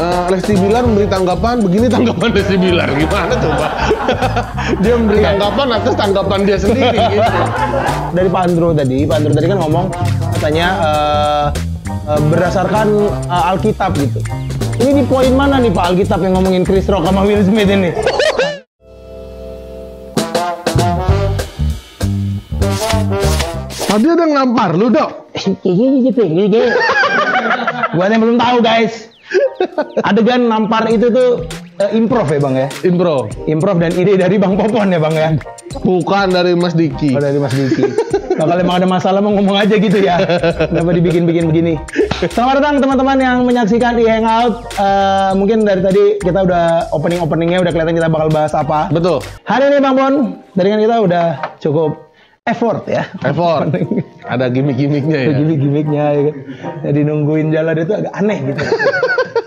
Lesti Bilar memberi tanggapan, begini tanggapan Lesti Bilar, gimana coba? Dia memberi tanggapan atas tanggapan dia sendiri gitu. Dari Pak Andro tadi kan ngomong katanya berdasarkan Alkitab gitu. Ini di poin mana nih Pak Alkitab yang ngomongin Chris Rock sama Will Smith ini? Tadi ada ngampar lu, Dok. Buat yang belum tahu guys, adegan nampar itu tuh improv ya Bang ya? Improv dan ide dari Bang Popon ya Bang ya? Bukan dari Mas Diki. Oh, dari Mas Diki. Nah, kalau emang ada masalah mau ngomong aja gitu ya. Kenapa dibikin-bikin begini? Selamat datang teman-teman yang menyaksikan e-hangout. Mungkin dari tadi kita udah openingnya udah kelihatan kita bakal bahas apa. Betul. Hari ini Bang Pon, tadi kan kita udah cukup effort ya. Ada gimmick-gimmicknya ya. Gimmick-gimmicknya ya. Jadi nungguin jalan itu agak aneh gitu.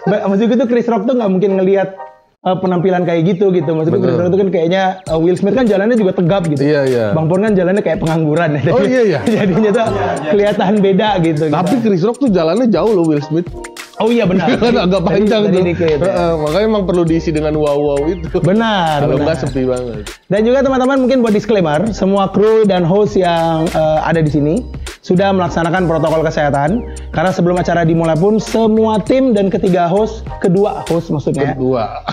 Maksudnya itu Chris Rock tuh nggak mungkin ngelihat penampilan kayak gitu. Maksudnya Chris Rock itu kan kayaknya Will Smith kan jalannya juga tegap gitu. Iya. Bang Pon kan jalannya kayak pengangguran ya. Oh iya. Jadinya tuh kelihatan beda gitu. Tapi Chris Rock tuh jalannya jauh loh Will Smith. Oh iya benar. Kan agak panjang tuh. Dikit, ya. Makanya emang perlu diisi dengan wow itu. Benar. Kalau nggak sepi banget. Dan juga teman-teman mungkin buat disclaimer, semua kru dan host yang ada di sini sudah melaksanakan protokol kesehatan. Karena sebelum acara dimulai pun semua tim dan kedua host maksudnya. Kedua.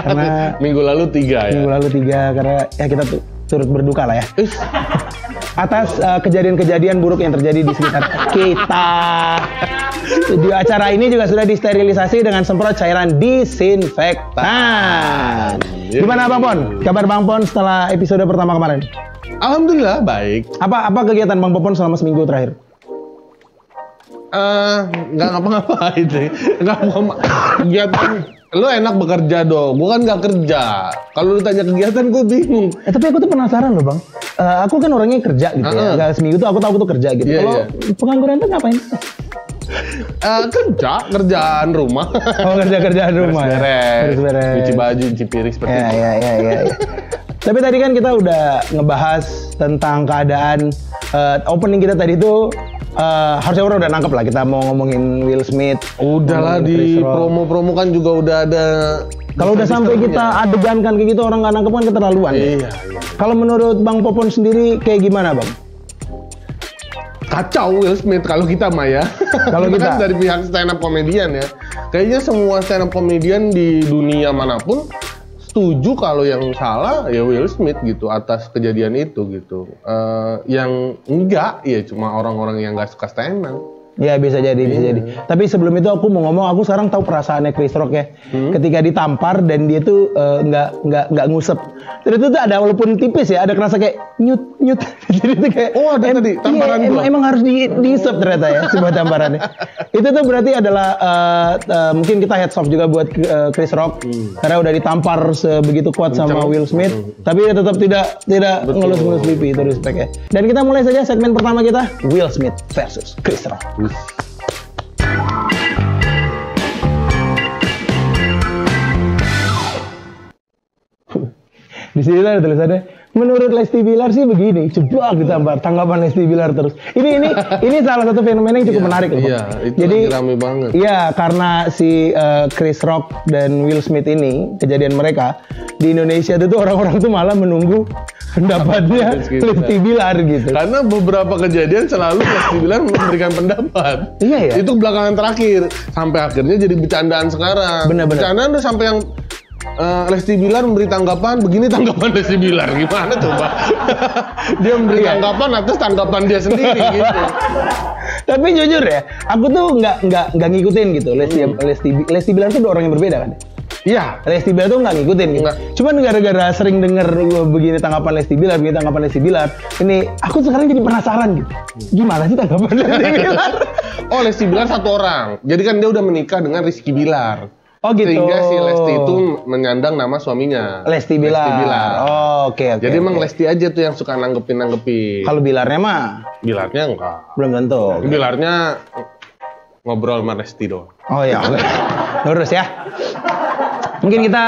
Karena minggu lalu 3 ya. Minggu lalu 3 karena ya kita turut berduka lah ya. Atas kejadian-kejadian buruk yang terjadi di sekitar kita. Di acara ini juga sudah disterilisasi dengan semprot cairan disinfektan. Gimana Bang Pon? Kabar Bang Pon setelah episode pertama kemarin? Alhamdulillah baik. Apa kegiatan Bang Popon selama seminggu terakhir? Nggak ngapa-ngapain sih. Kegiatan. Lo enak bekerja dong, gue kan nggak kerja. Kalau lu tanya kegiatan gue bingung. Tapi aku tuh penasaran loh Bang. Aku kan orangnya kerja gitu ya. Nggak seminggu tuh aku tahu aku tuh kerja gitu. Kalau pengangguran tuh ngapain? Kerjaan rumah. Oh kerjaan rumah. Beres. Cuci baju, cuci piring seperti itu. Ya. Tapi tadi kan kita udah ngebahas tentang keadaan opening kita tadi tuh. Harusnya orang udah nangkep lah kita mau ngomongin Will Smith. Udahlah di promo-promo kan juga udah ada. Kalau udah sampai kita adegan kan kayak gitu orang nggak nangkep kan keterlaluan. Iya. Kalau menurut Bang Popon sendiri kayak gimana Bang? Kacau Will Smith kalau kita mah ya. Kalau kita kan dari pihak stand up komedian ya. Kayaknya semua stand up komedian di dunia manapun setuju kalau yang salah ya Will Smith gitu atas kejadian itu gitu. Yang enggak ya cuma orang-orang yang nggak suka stand up. Ya bisa jadi. Tapi sebelum itu aku mau ngomong, aku sekarang tahu perasaannya Chris Rock ya. Ketika ditampar dan dia tuh nggak ngusep. Terus itu ada walaupun tipis ya, ada kerasa kayak nyut. Jadi itu kayak ada tadi tamparan iya, emang harus diisep ternyata ya sebuah tamparannya. Itu tuh berarti adalah mungkin kita heads off juga buat Chris Rock karena udah ditampar sebegitu kuat sama Will Smith, tapi dia tetap tidak ngelus-ngelus pipi, itu respect ya. Dan kita mulai saja segmen pertama kita, Will Smith versus Chris Rock. Di sini ada tulisannya, menurut Lesti Bilar sih begini, coba ditampar tanggapan Lesti Bilar terus. Ini salah satu fenomena yang cukup menarik loh. Iya, itu jadi rame banget. Iya, karena si Chris Rock dan Will Smith ini kejadian mereka di Indonesia itu orang-orang tuh malah menunggu pendapatnya Lesti Bilar gitu. Karena beberapa kejadian selalu Lesti Bilar memberikan pendapat. Iya ya. Itu belakangan terakhir sampai akhirnya jadi bercandaan sekarang. Benar-benar. Bercandaan tuh sampai yang Lesti Bilar memberi tanggapan, begini tanggapan Lesti Bilar, gimana coba? Dia memberi tanggapan atas tanggapan dia sendiri gitu. Tapi jujur ya, aku tuh nggak ngikutin gitu. Lesti Bilar tuh dua orang yang berbeda kan? Iya, Lesti Bilar tuh nggak ngikutin gitu. Cuman gara-gara sering denger begini tanggapan Lesti Bilar, ini aku sekarang jadi penasaran gitu. Gimana sih tanggapan Lesti Bilar? Oh, Lesti Bilar satu orang. Jadi kan dia udah menikah dengan Rizky Bilar. Oh gitu. Sehingga si Lesti itu menyandang nama suaminya. Lesti Bilar. Oh, oke. Jadi emang Lesti aja tuh yang suka nanggepin. Kalau Bilarnya mah? Bilarnya enggak. Belum tentu. Bilarnya ngobrol sama Lesti doang. Oh ya, lurus ya. Mungkin kita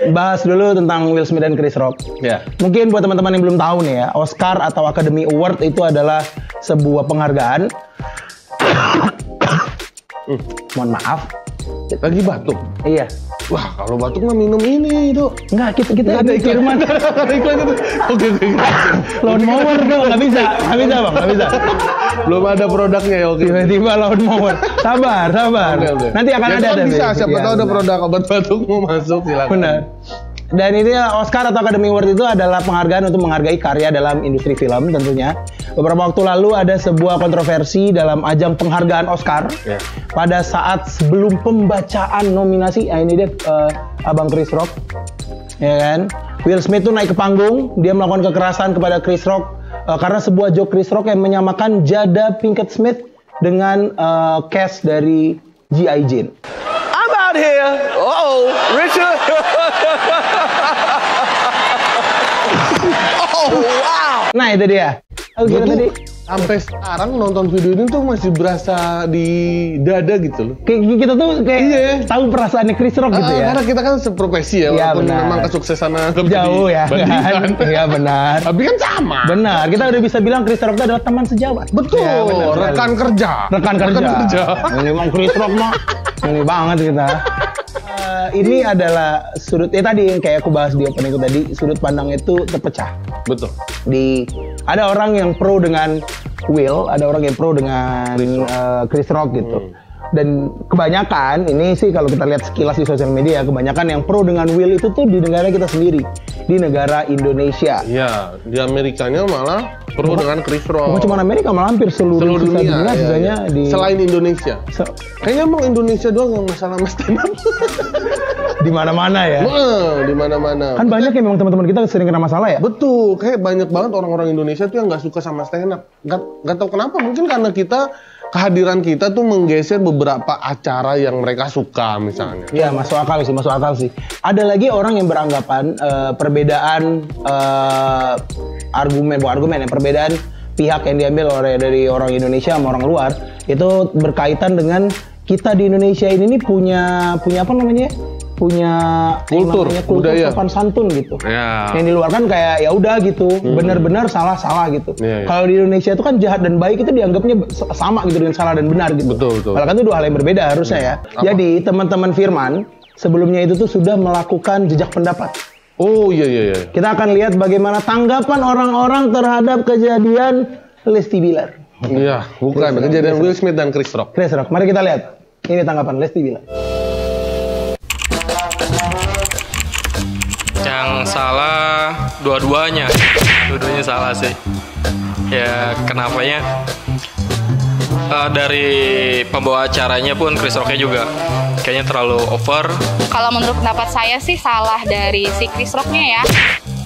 bahas dulu tentang Will Smith dan Chris Rock. Ya. Mungkin buat teman-teman yang belum tahu nih ya, Oscar atau Academy Award itu adalah sebuah penghargaan. Mohon maaf. Lagi batuk. Iya. Wah, kalau batuk mah minum ini itu. Enggak, kita ada iklan. Iklan itu. Oke. Lawnmower dong, nggak bisa bang, nggak bisa. Belum ada produknya ya, oke. Tiba-tiba lawnmower. Sabar. Okay. Nanti akan ada. Bisa, siapa tahu ada produk obat batuk mau masuk, silakan. Benar. Dan ini Oscar atau Academy Award itu adalah penghargaan untuk menghargai karya dalam industri film tentunya. Beberapa waktu lalu ada sebuah kontroversi dalam ajang penghargaan Oscar. Pada saat sebelum pembacaan nominasi, ini dia Abang Chris Rock. Ya kan? Will Smith tuh naik ke panggung, dia melakukan kekerasan kepada Chris Rock karena sebuah joke Chris Rock yang menyamakan Jada Pinkett Smith dengan cast dari G.I. Jane. I'm out here. Richard. Wow. Nah itu dia. Tadi sampai sekarang nonton video ini tuh masih berasa di dada gitu loh. Kayak kita tuh kayak tahu perasaannya Chris Rock gitu ya. Karena kita kan seprofesi ya, walaupun memang kesuksesannya jauh ya. Iya benar. Tapi kan sama. Benar. Kita udah bisa bilang Chris Rock itu adalah teman sejawat. Betul. Ya, rekan kerja. Ini emang Chris Rock mah. Ini banget kita. Ini adalah sudut tadi yang kayak aku bahas di opening tadi, sudut pandang itu terpecah. Betul. Ada orang yang pro dengan Will, ada orang yang pro dengan Chris Rock gitu. Dan kebanyakan ini sih kalau kita lihat sekilas di sosial media, kebanyakan yang pro dengan Will itu tuh di negara kita sendiri, di negara Indonesia. Iya, di Amerikanya malah pro dengan Chris Rock. Bukan cuma Amerika, malah hampir seluruh dunia iya. Selain Indonesia. Kayaknya emang Indonesia doang yang masalah stand up. Di mana-mana ya. Di mana-mana. Kan banyak yang memang teman-teman kita sering kena masalah ya. Betul, kayak banyak banget orang-orang Indonesia tuh yang nggak suka sama stand up. Nggak tahu kenapa, mungkin karena kehadiran kita tuh menggeser beberapa acara yang mereka suka misalnya. Iya, masuk akal sih. Ada lagi orang yang beranggapan perbedaan perbedaan pihak yang diambil dari orang Indonesia sama orang luar itu berkaitan dengan kita di Indonesia ini punya apa namanya? Punya kultur budaya sopan santun gitu. Ya. Yang di luar kan kayak ya udah gitu, benar-benar salah gitu. Ya. Kalau di Indonesia itu kan jahat dan baik itu dianggapnya sama gitu dengan salah dan benar gitu. Betul. Padahal kan itu dua hal yang berbeda harusnya ya. Apa? Jadi teman-teman Firman sebelumnya itu tuh sudah melakukan jejak pendapat. Oh iya. Kita akan lihat bagaimana tanggapan orang-orang terhadap kejadian Lesti Bilar. Iya, bukan kejadian Will Smith dan Chris Rock. Mari kita lihat. Ini tanggapan Lesti Bilar. Yang salah dua-duanya salah sih. Ya kenapanya dari pembawa acaranya pun Chris Rock-nya juga kayaknya terlalu over. Kalau menurut pendapat saya sih salah dari si Chris Rock-nya ya.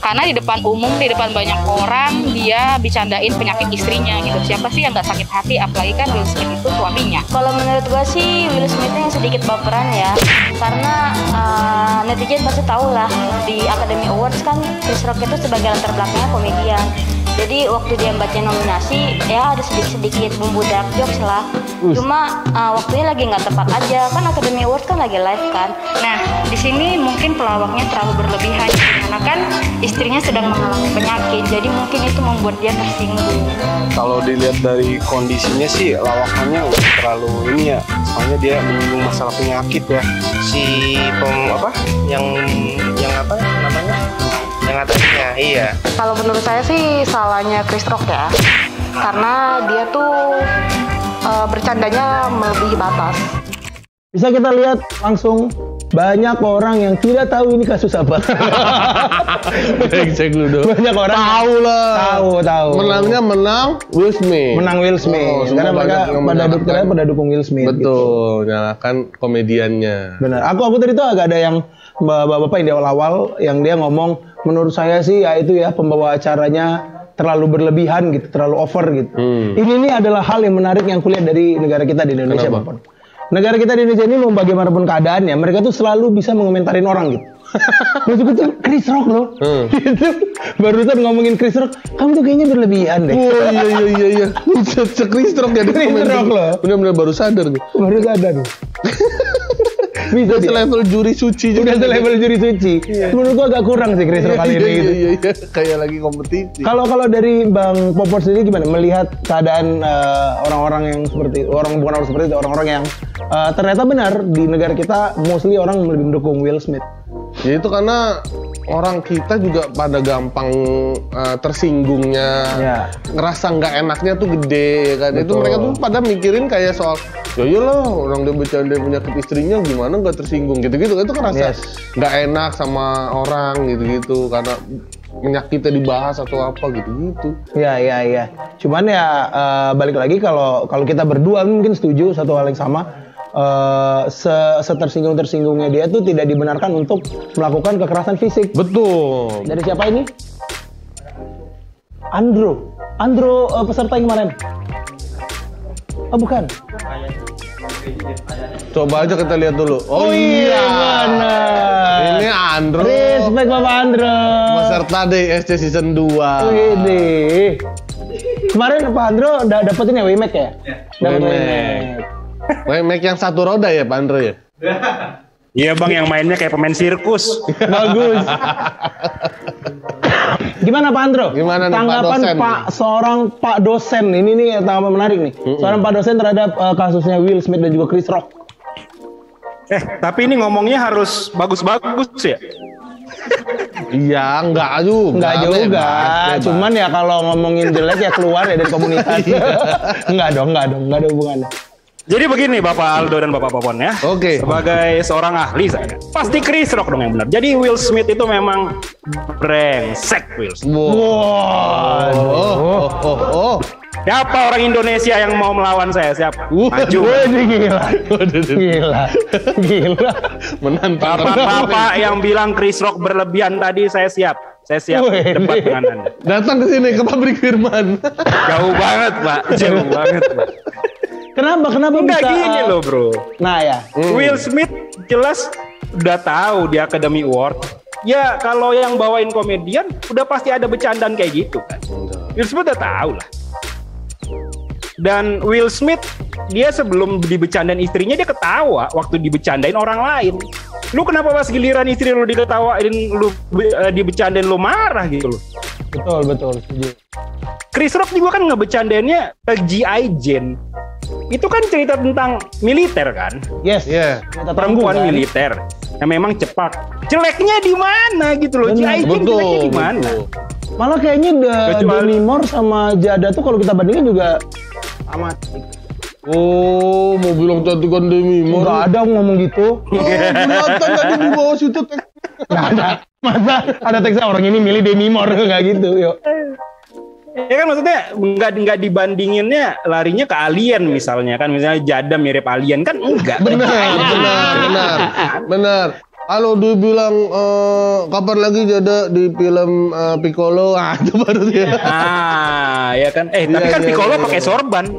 Karena di depan umum, di depan banyak orang, dia bercandain penyakit istrinya gitu. Siapa sih yang nggak sakit hati, apalagi kan Will Smith itu suaminya. Kalau menurut gue sih Will Smith-nya yang sedikit baperan ya. Karena netizen pasti tahu lah, di Academy Awards kan Chris Rock itu sebagai latar belakangnya komedian. Jadi waktu dia baca nominasi, ya ada sedikit bumbu dark jokes lah. Cuma waktunya lagi nggak tepat aja, kan Academy Awards kan lagi live kan. Nah, di sini mungkin pelawaknya terlalu berlebihan, karena kan istrinya sedang mengalami penyakit, jadi mungkin itu membuat dia tersinggung. Kalau dilihat dari kondisinya sih, lawakannya terlalu ini ya, soalnya dia menyinggung masalah penyakit ya. Si yang apa namanya? Yang atasnya, iya. Kalau menurut saya sih salahnya Chris Rock ya, karena dia tuh bercandanya melebihi batas. Bisa kita lihat langsung banyak orang yang tidak tahu ini kasus apa. Banyak orang tahu lah. Tahu. Menangnya Will Smith. Menang Will Smith. Karena mereka pada dukung Will Smith. Betul, nyalakan komediannya. Benar. Aku tadi tuh agak ada yang bapak-bapak yang di awal yang dia ngomong, menurut saya sih ya itu ya pembawa acaranya terlalu berlebihan gitu, terlalu over gitu. Ini adalah hal yang menarik yang kulihat dari negara kita di Indonesia, Bapak. Negara kita di Indonesia ini mau bagaimanapun keadaannya, mereka tuh selalu bisa mengomentarin orang gitu. Maksudku tuh Chris Rock loh. Gitu. Barusan ngomongin Chris Rock, kamu tuh kayaknya berlebihan deh. Oh iya. Chris Rock jadi Chris Rock loh. Benar-benar baru sadar nih. Baru sadar. Bisa dia. Level juri suci juga. Udah selevel juri suci. Menurut gua agak kurang sih Chris Rock kali ini gitu. Iya, kayak lagi kompetisi. Kalau dari Bang Popor sendiri gimana melihat keadaan orang-orang yang seperti orang-orang yang ternyata benar di negara kita mostly orang lebih mendukung Will Smith. Ya itu karena orang kita juga pada gampang tersinggungnya, ngerasa nggak enaknya tuh gede ya kan. Betul. Itu mereka tuh pada mikirin kayak soal ya iyalah orang dia bercanda penyakit istrinya gimana nggak tersinggung gitu-gitu. Itu kan rasa nggak enak sama orang gitu-gitu karena penyakitnya dibahas atau apa gitu-gitu. Iya. Cuman ya balik lagi kalau kita berdua mungkin setuju satu hal yang sama. Setersinggung-tersinggungnya dia tuh tidak dibenarkan untuk melakukan kekerasan fisik. Betul. Dari siapa ini? Andro peserta yang kemarin. Oh bukan. Coba aja kita lihat dulu. Oh iya mana? Ini Andro. Respect Bapak Andro. Peserta DSC season 2. Ini. Kemarin Pak Andro dapetin ya WMAC ya? WMAC yang satu roda ya Pak Andro ya? Iya bang, yang mainnya kayak pemain sirkus. Bagus. Gimana Pak Andro? Gimana nih, tanggapan seorang Pak dosen ini nih tanggapan menarik nih. Seorang Pak dosen terhadap kasusnya Will Smith dan juga Chris Rock. Tapi ini ngomongnya harus bagus-bagus ya? Iya, enggak juga. Cuman ya kalau ngomongin jelek ya keluar ya dari komunitas. Enggak ada hubungannya. Jadi begini Bapak Aldo dan Bapak Popon ya. Oke. Sebagai seorang ahli saya, pasti Chris Rock dong yang benar. Jadi Will Smith itu memang brengsek Will Smith. Siapa orang Indonesia yang mau melawan saya? Siapa? Maju. Gila. Menantang. Bapak yang bilang Chris Rock berlebihan tadi, saya siap debat dengan Anda. Datang ke sini ke pabrik Firman. Jauh banget, Pak. Kenapa Enggak bisa gini loh, Bro. Nah ya. Will Smith jelas udah tahu di Academy Award. Ya kalau yang bawain komedian udah pasti ada bercandaan kayak gitu kan. Will Smith udah tahu lah. Dan Will Smith dia sebelum dibecandain istrinya dia ketawa waktu dibecandain orang lain. Lu kenapa pas giliran istri lu diketawain, lu dibecandain lu marah gitu loh. Betul. Chris Rock juga kan ngebecandainnya G.I. Jane. Itu kan cerita tentang militer kan? Yes. Perempuan militer yang memang cepat. Jeleknya di mana gitu loh? G.I. Jane jeleknya di mana? Malah kayaknya Demi Moore sama Jada tuh kalau kita bandingin juga amat. Oh, mau bilang cantikan Demi Moore? Nggak ada ngomong gitu. Kelihatan tadi di bawah situ teksnya. Nggak ada. Masa ada teksnya orang ini milih Demi Moore nggak gitu? Yuk. Ya kan maksudnya nggak dibandinginnya larinya ke alien misalnya kan, misalnya Jada mirip alien kan enggak. Benar. Kalau dibilang kapan lagi Jada di film Piccolo, itu baru dia. Ya kan. Tapi kan Piccolo pakai sorban.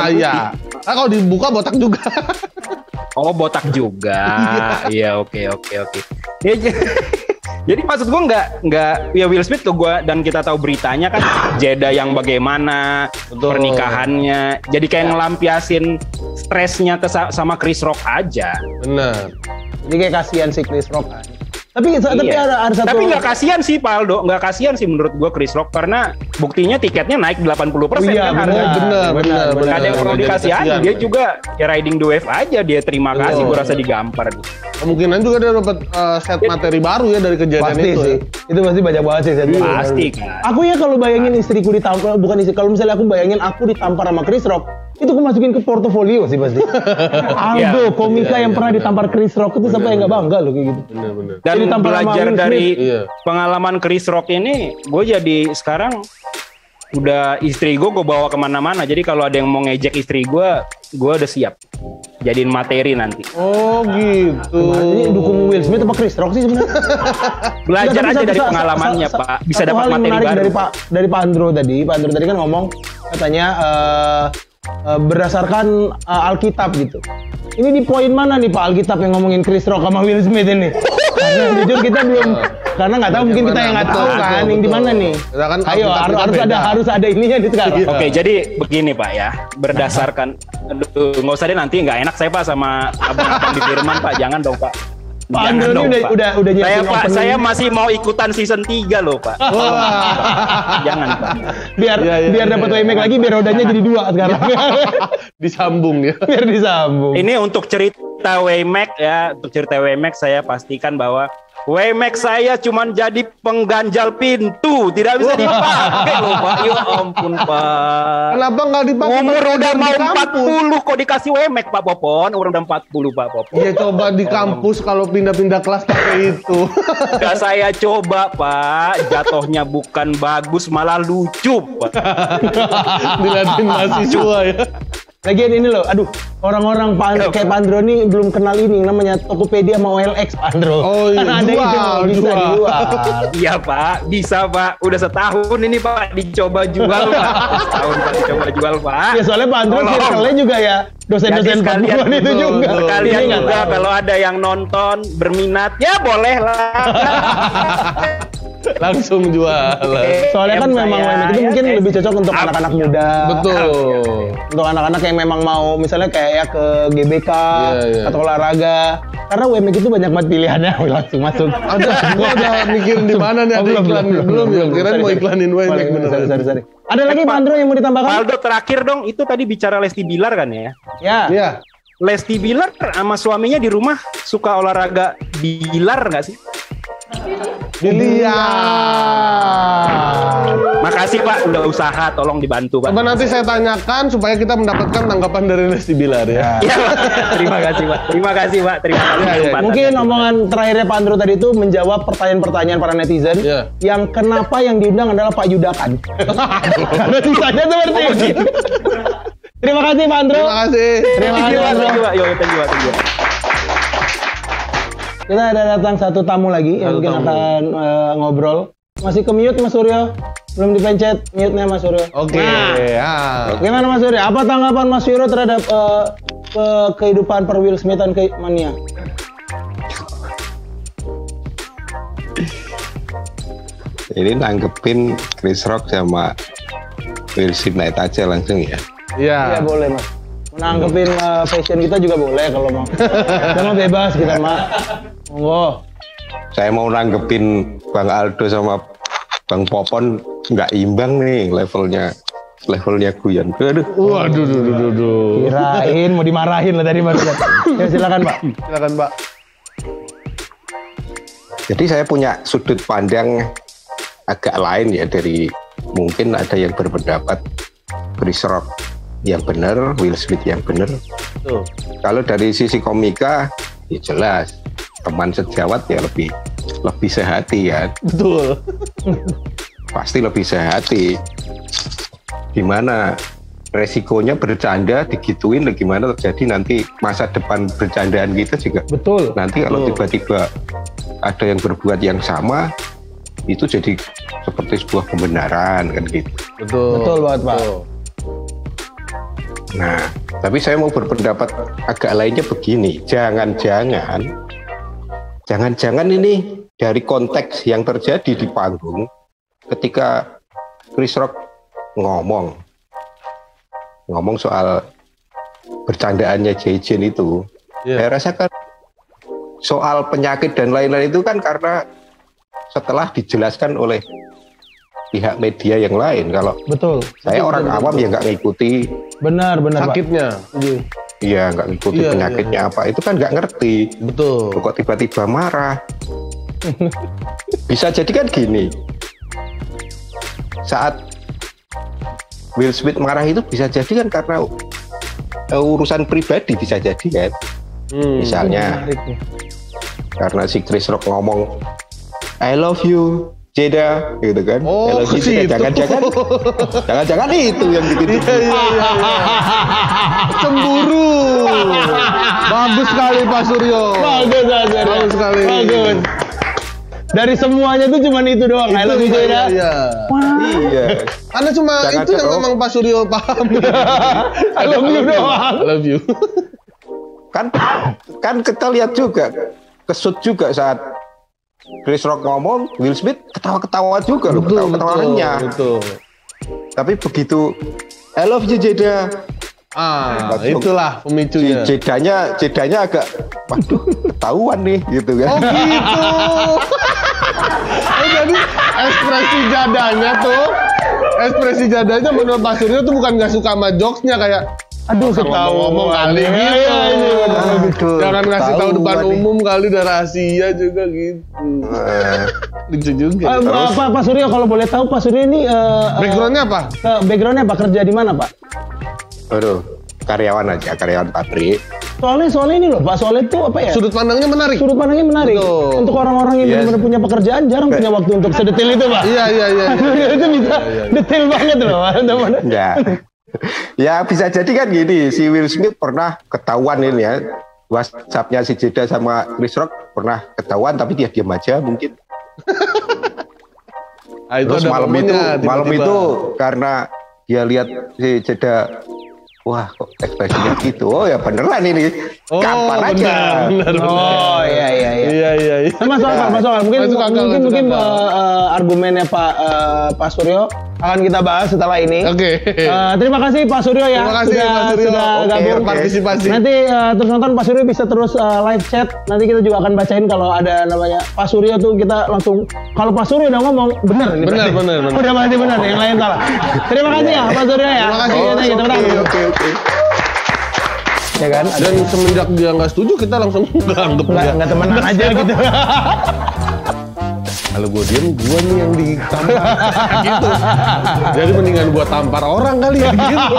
Iya. Kalau dibuka botak juga. Oh, botak juga. Iya, oke. Ya, jadi maksud gue nggak ya Will Smith tuh gue dan kita tahu beritanya kan Jada yang bagaimana pernikahannya. Jadi kayak ngelampiasin stresnya sama Chris Rock aja. Benar. Jadi kayak kasihan si Chris Rock kan. Tapi ada satu. Tapi nggak kasihan sih Pak Aldo, nggak kasihan sih menurut gue Chris Rock karena buktinya tiketnya naik 80% kan harganya. Benar. Nggak ada yang perlu dikasihan, dia juga ya riding the wave aja, dia terima kasih, gue rasa digampar. Kemungkinan juga dia dapat set materi baru ya dari kejadian pasti itu. Sih. Itu pasti banyak banget sih. Pasti kan. Aku ya kalau bayangin istriku ditampar, kalau misalnya aku bayangin aku ditampar sama Chris Rock, itu aku masukin ke portofolio sih pasti. Aldo, komika yang pernah ditampar Chris Rock itu sampai nggak bangga loh kayak gitu. Benar. Dan belajar dari pengalaman Chris Rock ini, gue jadi sekarang udah istri gue bawa kemana-mana. Jadi kalau ada yang mau ngejek istri gue udah siap jadiin materi nanti. Oh gitu. Ini dukung Will Smith apa Chris Rock sih sebenarnya? Belajar aja dari pengalamannya Pak. Bisa dapat materi baru. Dari Pak Andro tadi. Pak Andro tadi kan ngomong katanya berdasarkan Alkitab gitu. Ini di poin mana nih Pak Alkitab yang ngomongin Chris Rock sama Will Smith ini? Karena jujur kita Karena nggak tahu, mungkin kita yang nggak tahu kan, yang di mana nih. Kan Ayo harus ada ininya di sekarang. Oke, jadi begini Pak ya, berdasarkan, nggak usah deh nanti nggak enak saya Pak sama abang-abang di Firman Pak, jangan dong Pak. Pak Andro ini udah saya Pak, saya masih mau ikutan season 3 loh Pak. Jangan Pak. Biar dapat WMAX lagi, biar rodanya jadi 2 sekarang. Disambung ya. Biar disambung. Ini untuk cerita WMAX ya, untuk cerita WMAX saya pastikan bahwa WMAX saya cuman jadi pengganjal pintu, tidak bisa dipakai loh Pak. Ya ampun Pak. Kenapa nggak dipakai? Umur udah mau 40 kok dikasih WMAX Pak Popon. Umur udah 40 Pak Popon. Ya coba di kampus kalau pindah-pindah kelas pakai itu. Gak saya coba Pak, jatuhnya bukan bagus malah lucu Pak. Dilihatin mahasiswa ya. Lagian ini loh, aduh, orang-orang kayak Pak Andro ini belum kenal ini namanya Tokopedia sama OLX Pak Andro. Oh iya, ada itu bisa dijual. Iya Pak, bisa Pak. Udah setahun ini Pak dicoba jual Pak. Setahun Pak dicoba jual Pak. Ya soalnya Pak Andro circle-nya juga ya dosen-dosen perempuan itu juga. Kalian juga kalau ada yang nonton berminat, ya boleh lah. Langsung jual. Soalnya kan memang WMAX itu mungkin lebih cocok untuk anak-anak muda. Betul. Untuk anak-anak yang memang mau misalnya kayak ya ke GBK atau olahraga. Karena WMAX itu banyak banget pilihannya, langsung masuk. Gua udah mikirin di mana nih ada iklan belum ya. Kirain mau iklanin WMAX beneran. Sorry. Ada lagi Pak Andro yang mau ditambahkan? Aldo terakhir dong, itu tadi bicara Lesti Bilar kan ya? Ya. Lesti Bilar sama suaminya di rumah suka olahraga bilar nggak sih? Makasih Pak, udah usaha, tolong dibantu Pak. Coba nanti saya tanyakan supaya kita mendapatkan tanggapan dari Lesti Bilar ya. Iya Pak, terima kasih Pak. Terima kasih Pak. Terima kasih. Mungkin omongan terakhirnya Pak Andro tadi itu menjawab pertanyaan-pertanyaan para netizen yang kenapa yang diundang adalah Pak Yudakan. Karena sisanya seperti itu. Terima kasih Pak Andro. Terima kasih. Terima kasih Pak Andro. Thank you. Kita ada datang satu tamu lagi yang mungkin akan ngobrol. Masih ke mute Mas Suryo? Belum dipencet mute-nya Mas Suryo. Oke. Gimana Mas Suryo? Apa tanggapan Mas Suryo terhadap kehidupan per Will Smith dan mania? Ini nanggepin Chris Rock sama Will Smith aja langsung ya. Iya boleh Mas. Menanggepin fashion kita juga boleh kalau mau. Kita mau bebas kita mah. Monggo. Saya mau nanggepin Bang Aldo sama Bang Popon nggak imbang nih levelnya Guyon. Aduh. Waduh. Kirain mau dimarahin lah tadi Mas. Ya silakan Pak. Silakan Pak. Jadi saya punya sudut pandang agak lain ya dari mungkin ada yang berpendapat Chris Rock yang benar, Will Smith yang benar. Kalau dari sisi komika, ya jelas teman sejawat ya lebih sehati ya. Betul. Pasti lebih sehati. Gimana resikonya bercanda digituin, gimana terjadi nanti masa depan bercandaan kita juga. Betul. Nanti kalau tiba-tiba ada yang berbuat yang sama, itu jadi seperti sebuah pembenaran kan gitu. Betul banget Pak. Nah, tapi saya mau berpendapat agak lainnya begini, jangan-jangan ini dari konteks yang terjadi di panggung ketika Chris Rock ngomong soal bercandaannya Jay-Jen itu, saya rasakan soal penyakit dan lain-lain itu kan karena setelah dijelaskan oleh pihak media yang lain. Kalau saya orang awam ya nggak ngikuti benar sakitnya. Iya, nggak ngikuti penyakitnya apa, itu kan nggak ngerti. Betul. Kok tiba-tiba marah. Bisa jadi kan gini, saat Will Smith marah itu bisa jadi kan karena urusan pribadi, bisa jadi kan. Misalnya karena si Chris Rock ngomong I love you Jeda gitu kan. Oh, jangan-jangan itu yang bikin cemburu. Bagus sekali Pak Suryo. Bagus sekali. Bagus. Dari semuanya tuh cuma itu doang. I love you Jeda. Iya. Karena cuma itu yang memang Pak Suryo paham. I love you doang. I love you. Kan kita lihat juga kesut juga saat Chris Rock ngomong, Will Smith ketawa-ketawa juga loh, ketawa-ketawa renyah. Betul. Tapi begitu I love you Jeda. Itulah pemicunya. Jedanya agak, waduh, ketahuan nih, gitu kan. Oh gitu. Jadi ekspresi jadanya menurut Pak Suryo tuh bukan nggak suka sama jokesnya, kayak aduh ngomong kali gitu. Jangan ngasih tahu depan umum kali, udah rahasia juga gitu. Lucu juga. Pak Suryo, kalau boleh tahu Pak Suryo ini backgroundnya apa? Backgroundnya apa, kerja di mana Pak? Aduh, karyawan pabrik. Soalnya ini loh Pak, soalnya itu apa ya? Sudut pandangnya menarik. Betul. Untuk orang-orang yang benar-benar punya pekerjaan jarang punya waktu untuk sedetail itu Pak. Iya. Itu bisa detail banget loh Pak. Ya bisa jadi kan gini, si Will Smith pernah ketahuan ini ya, WhatsApp-nya si Jeda sama Chris Rock pernah ketahuan, tapi dia diam aja mungkin. Terus malam itu karena dia lihat si Jeda, wah kok ekspresinya gitu, oh ya beneran ini, gampang aja. Bener. Oh iya. Masuk akal. Mungkin argumennya Pak Suryo akan kita bahas setelah ini. Oke. Terima kasih Pak Suryo ya. Terima kasih Pak Suryo sudah gabung partisipasi. Nanti terus nonton Pak Suryo bisa terus live chat. Nanti kita juga akan bacain kalau ada namanya Pak Suryo tuh, kita langsung kalau Pak Suryo udah ngomong bener. Udah pasti bener, yang lain salah. Terima kasih ya Pak Suryo ya. Terima kasih. Oke. Ya kan? Dan semenjak dia nggak setuju, kita langsung nggak temenan aja gitu. Kalau gue diem, gue nih yang ditampar gitu. Jadi mendingan gue tampar orang kali ya gitu.